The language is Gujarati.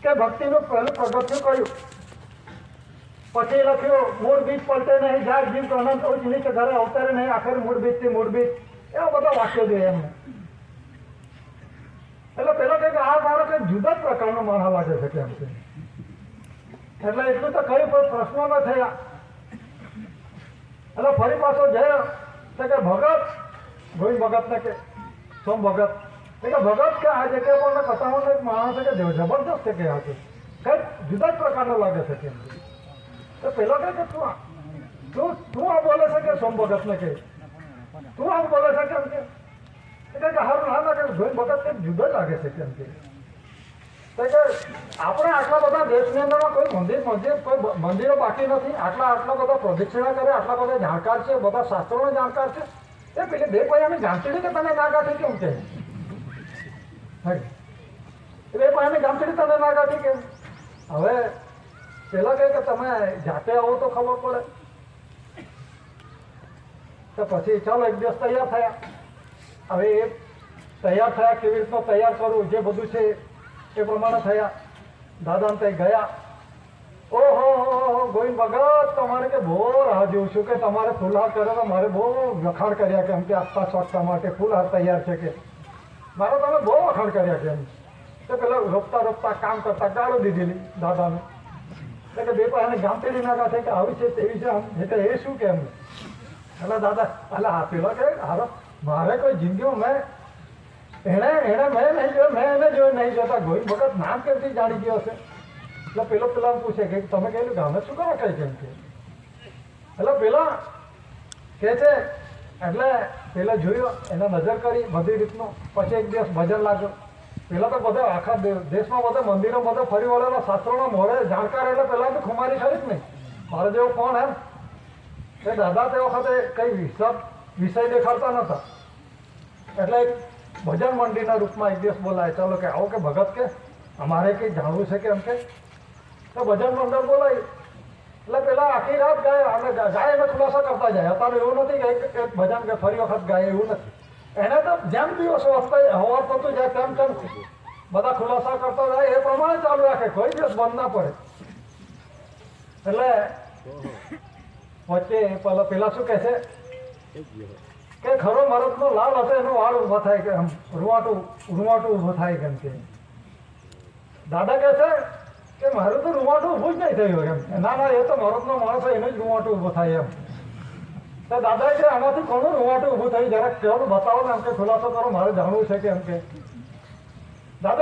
કે ભક્તિનું પહેલું પગથિયું કર્યું, પછી લખ્યું મૂળ બીજ પલટે નહીં, જાગ જીવ અનંત ઉચ્ચ નીચ ઘરે અવતરે નહીં, આખર મૂળ બીજ થી મૂળ બીજ, એવા બધા વાક્યો જોઈએ એમને. એટલે પેલો કે આ મારો કંઈક જુદા જ પ્રકારનો માણસ લાગે છે કેમ છે. એટલે એટલું તો કઈ કોઈ પ્રશ્નો ન થયા. એટલે ફરી પાછો જયો કે ભગત, ગોવિંદ ભગત ને કે સોમ ભગત કે ભગત કે આ જગ્યા પર કથાઓનો એક માણસ છે કે જબરદસ્ત છે કે આ છે કઈક જુદા જ પ્રકારનો લાગે છે કેમ. તો પેલો કે તું આ બોલે છે કે સોમ ભગત ને કે તું આમ બોલે છે કેમ કે હારું ના લાગે, ગોવિંદ ભગત કંઈક જુદો જ લાગે છે કેમ કે આપણે આટલા બધા દેશની અંદરમાં કોઈ મંદિરો બાકી નથી, આટલા બધા પ્રદક્ષિણા કરે, આટલા બધા જાણકાર છે, બધા શાસ્ત્રોનો જાણકાર છે. એ પેલી બે પાયાની જામચડી કે તને ના ગાંઠી કેમ કે બે પાયાની જામચડી તને ના ગાંઠી કેમ. હવે પેલા કે તમે જાતે આવો તો ખબર પડે. તો પછી ચાલો એક દિવસ તૈયાર થયા. હવે એ તૈયાર થયા, કેવી રીતના તૈયાર કરવું જે બધું છે એ પ્રમાણે થયા. દાદાને ત્યાં ગયા. ઓહો ગોવિંદ ભગત તમારે કે બહુ રાહ જોઉં છું કે તમારે ફૂલહાર કર્યો તો મારે બહુ વખાણ કર્યા કેમ કે આસ્તા સ્વાગતા માટે ફૂલહાર તૈયાર છે કે મારે તમે બહુ વખાણ કર્યા કેમ. તો પેલા રોપતા કામ કરતા ગાળો દીધેલી દાદાને કે બે પાયાને ગામતેડી નાખા છે કે આવી છે તેવી છે એટલે એ શું કેમ. એટલે દાદા એટલે હા પેલા કે હારો મારે કોઈ જિંદગીમાં મેં નહીં જોયો, મેં એને જોયો નહીં જોતા. ગોવિંદ ભગત નામ કેમથી જાણી ગયો હશે. એટલે પેલા પૂછે કે તમે કહેલું કે અમે શું કરવા કહે કેમ કે. એટલે પેલા કે છે એટલે પેલા જોયું, એને નજર કરી બધી રીતનું. પછી એક દિવસ ભજન લાગ્યો. પેલા તો બધા આખા દેશમાં બધા મંદિરો બધા ફરી વળેલા, શાસ્ત્રોના મોરે જાણકાર. એટલે પેલા તો ખુમારી ખરી જ નહીં, મારે જેવો કોણ એમ. એ દાદા તે વખતે કઈ વિષય દેખાડતા નતા. એટલે ભજન મંડળીના રૂપમાં એક દિવસ બોલાય, ચાલો કે આવો કે ભગત કે અમારે કંઈ જાણવું છે કે એમ કે. તો ભજન મંડળ બોલાય એટલે પેલા આખી રાત ગાય અને ગાય એને ખુલાસા કરતા જાય. અત્યારે એવું નથી કે એક ભજન કે ફરી વખત ગાય, એવું નથી. એને તો જેમ દિવસ હવા થતું જાય તેમ બધા ખુલાસા કરતા જાય એ પ્રમાણે ચાલુ રાખે, કોઈ દિવસ બંધ ના પડે. એટલે વચ્ચે પેલા શું કહે છે કે ખરો મરદનો લાલ હતો એનો વાળ ઉભો થાય કે રૂવાટું ઉભું થાય કેમ કે. દાદા કહે છે કે મારું તો રૂવાટું ઊભું જ નહીં થયું એમ. ના એ તો મરદનો માણસ હોય એને જ રૂવાટું ઊભું થાય એમ. તો દાદા કે આમાંથી કોનું રૂવાટું ઊભું થયું જરાક કહેવાનું બતાવો ને એમ કે ખુલાસો કરો, મારે જાણવું છે કે એમ કે. દાદા